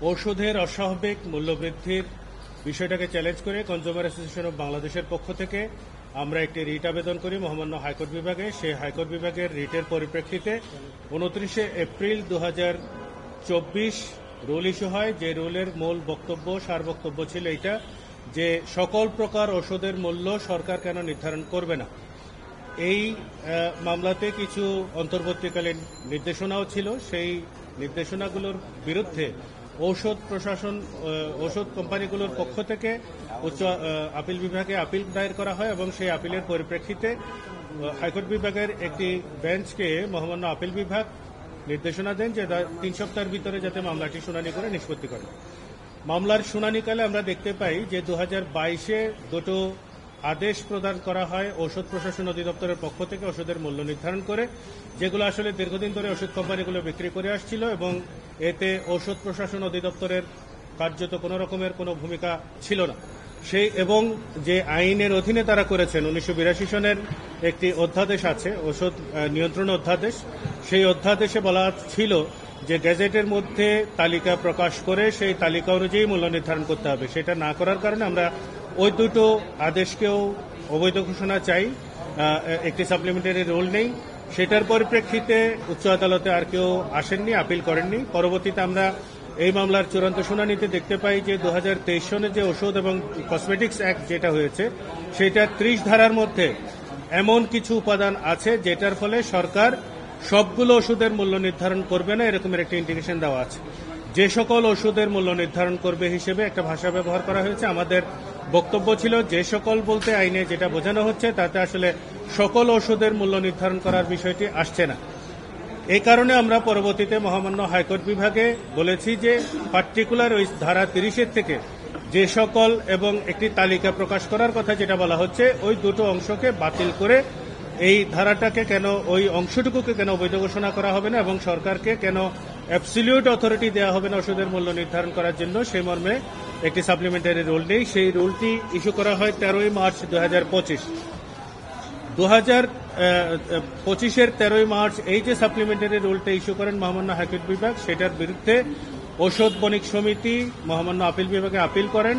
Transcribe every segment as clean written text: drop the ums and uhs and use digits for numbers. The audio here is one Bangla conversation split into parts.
ঔষধের অস্বাভাবিক মূল্যবৃদ্ধির বিষয়টাকে চ্যালেঞ্জ করে কনজিউমার অ্যাসোসিয়েশন অব বাংলাদেশের পক্ষ থেকে আমরা একটি রিট আবেদন করি মহামান্য হাইকোর্ট বিভাগে। সেই হাইকোর্ট বিভাগের রিটের পরিপ্রেক্ষিতে 29 এপ্রিল 2024 রুল ইস্যু হয়। যে রুলের মূল বক্তব্য, সার বক্তব্য ছিল এইটা যে সকল প্রকার ওষুধের মূল্য সরকার কেন নির্ধারণ করবে না। এই মামলাতে কিছু অন্তর্বর্তীকালীন নির্দেশনাও ছিল। সেই নির্দেশনাগুলোর বিরুদ্ধে ঔষধ কোম্পানিগুলোর পক্ষ থেকে উচ্চ আপিল বিভাগে আপিল দায়ের করা হয় এবং সেই আপিলের পরিপ্রেক্ষিতে হাইকোর্ট বিভাগের একটি বেঞ্চকে মহামান্য আপিল বিভাগ নির্দেশনা দেন যে 3 সপ্তাহের ভিতরে যাতে মামলাটি শুনানি করে নিষ্পত্তি করে। মামলার শুনানিকালে আমরা দেখতে পাই যে 2022-এ দুটো আদেশ প্রদান করা হয় ঔষধ প্রশাসন অধিদপ্তরের পক্ষ থেকে ওষুধের মূল্য নির্ধারণ করে, যেগুলো আসলে দীর্ঘদিন ধরে ওষুধ কোম্পানিগুলো বিক্রি করে আসছিল এবং এতে ঔষধ প্রশাসন অধিদপ্তরের কার্যত কোনো রকমের কোনো ভূমিকা ছিল না। এবং যে আইনের অধীনে তারা করেছেন 1982 সনের একটি অধ্যাদেশ আছে, ওষুধ নিয়ন্ত্রণ অধ্যাদেশ। সেই অধ্যাদেশে বলা ছিল যে গেজেটের মধ্যে তালিকা প্রকাশ করে সেই তালিকা অনুযায়ী মূল্য নির্ধারণ করতে হবে। সেটা না করার কারণে আমরা ওই দুটো আদেশকেও অবৈধ ঘোষণা চাই। একটি সাপ্লিমেন্টারি রুল নেই। সেটার পরিপ্রেক্ষিতে উচ্চ আদালতে আর কেউ আসেননি, আপিল করেননি। পরবর্তীতে আমরা এই মামলার চূড়ান্ত শুনানিতে দেখতে পাই যে 2023 সনে যে ওষুধ এবং কসমেটিক্স অ্যাক্ট যেটা হয়েছে সেটা 30 ধারার মধ্যে এমন কিছু উপাদান আছে যেটার ফলে সরকার সবগুলো ওষুধের মূল্য নির্ধারণ করবে না, এরকমের একটা ইন্ডিকেশন দেওয়া আছে। যে সকল ওষুধের মূল্য নির্ধারণ করবে হিসেবে একটা ভাষা ব্যবহার করা হয়েছে। আমাদের বক্তব্য ছিল যে সকল বলতে আইনে যেটা বোঝানো হচ্ছে তাতে আসলে সকল ওষুধের মূল্য নির্ধারণ করার বিষয়টি আসছে না। এই কারণে আমরা পরবর্তীতে মহামান্য হাইকোর্ট বিভাগে বলেছি যে পার্টিকুলার ওই ধারা 30-এর থেকে যে সকল এবং একটি তালিকা প্রকাশ করার কথা যেটা বলা হচ্ছে ওই দুটো অংশকে বাতিল করে এই ধারাটাকে কেন, ওই অংশটুকুকে কেন অবৈধ ঘোষণা করা হবে না এবং সরকারকে কেন অ্যাবসলিউট অথরিটি দেওয়া হবে না ওষুধের মূল্য নির্ধারণ করার জন্য, সেই মর্মে একটি সাপ্লিমেন্টারি রুল নেই। সেই রুলটি ইস্যু করা হয় 13 মার্চ 2025। 2025-এর 13 মার্চ এই যে সাপ্লিমেন্টারি রুলটা ইস্যু করেন মহামান্য হাইকোর্ট বিভাগ, সেটার বিরুদ্ধে ঔষধ বণিক সমিতি মহামান্য আপিল বিভাগে আপিল করেন।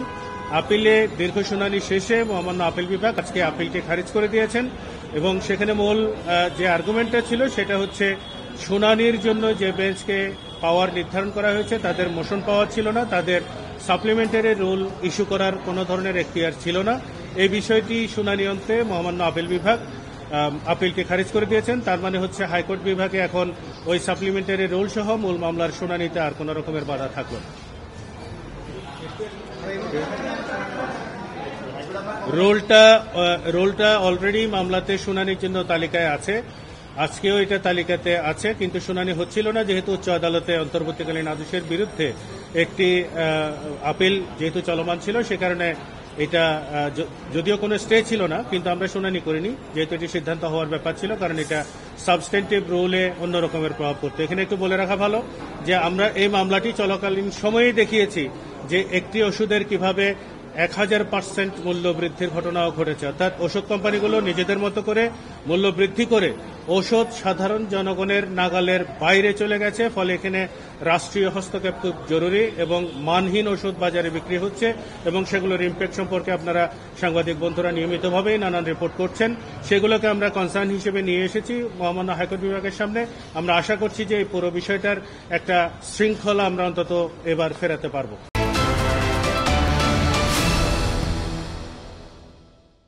আপিলে দীর্ঘ শুনানি শেষে মহামান্য আপিল বিভাগ আজকে আপিলটি খারিজ করে দিয়েছেন এবং সেখানে মূল যে আর্গুমেন্টটা ছিল সেটা হচ্ছে শুনানির জন্য যে বেঞ্চকে পাওয়ার নির্ধারণ করা হয়েছে তাদের মোশন পাওয়ার ছিল না, তাদের সাপ্লিমেন্টারি রুল ইস্যু করার কোনো ধরনের এখতিয়ার ছিল না। এই বিষয়টি শুনানি অন্তে মহামান্য আপিল বিভাগ আপিলটি খারিজ করে দিয়েছেন। তার মানে হচ্ছে হাইকোর্ট বিভাগে এখন ওই সাপ্লিমেন্টারি রুল সহ মূল মামলার শুনানিতে আর কোন রকমের বাধা থাকলো না। রুলটা অলরেডি মামলাতে শুনানির জন্য তালিকায় আছে, আজকেও এটা তালিকাতে আছে, কিন্তু শুনানি হচ্ছিল না যেহেতু উচ্চ আদালতে অন্তর্বর্তীকালীন আদেশের বিরুদ্ধে একটি আপিল যেহেতু চলমান ছিল, সে কারণে এটা যদিও কোনো স্টে ছিল না কিন্তু আমরা শুনানি করিনি যেহেতু এটি সিদ্ধান্ত হওয়ার ব্যাপার ছিল, কারণ এটা সাবস্টেন্টিভ রুলে অন্য রকমের প্রভাব পড়তো। এখানে একটু বলে রাখা ভালো যে আমরা এই মামলাটি চলাকালীন সময়েই দেখিয়েছি যে একটি ওষুধের কিভাবে 1000% মূল্য বৃদ্ধির ঘটনাও ঘটেছে। অর্থাৎ ওষুধ কোম্পানিগুলো নিজেদের মতো করে মূল্য বৃদ্ধি করে ওষুধ সাধারণ জনগণের নাগালের বাইরে চলে গেছে। ফলে এখানে রাষ্ট্রীয় হস্তক্ষেপ খুব জরুরি এবং মানহীন ওষুধ বাজারে বিক্রি হচ্ছে এবং সেগুলোর ইম্প্যাক্ট সম্পর্কে আপনারা সাংবাদিক বন্ধুরা নিয়মিতভাবেই নানান রিপোর্ট করছেন। সেগুলোকে আমরা কনসার্ন হিসেবে নিয়ে এসেছি মহামান্য হাইকোর্ট বিভাগের সামনে। আমরা আশা করছি যে এই পুরো বিষয়টার একটা শৃঙ্খলা আমরা অন্তত এবার ফেরাতে পারব।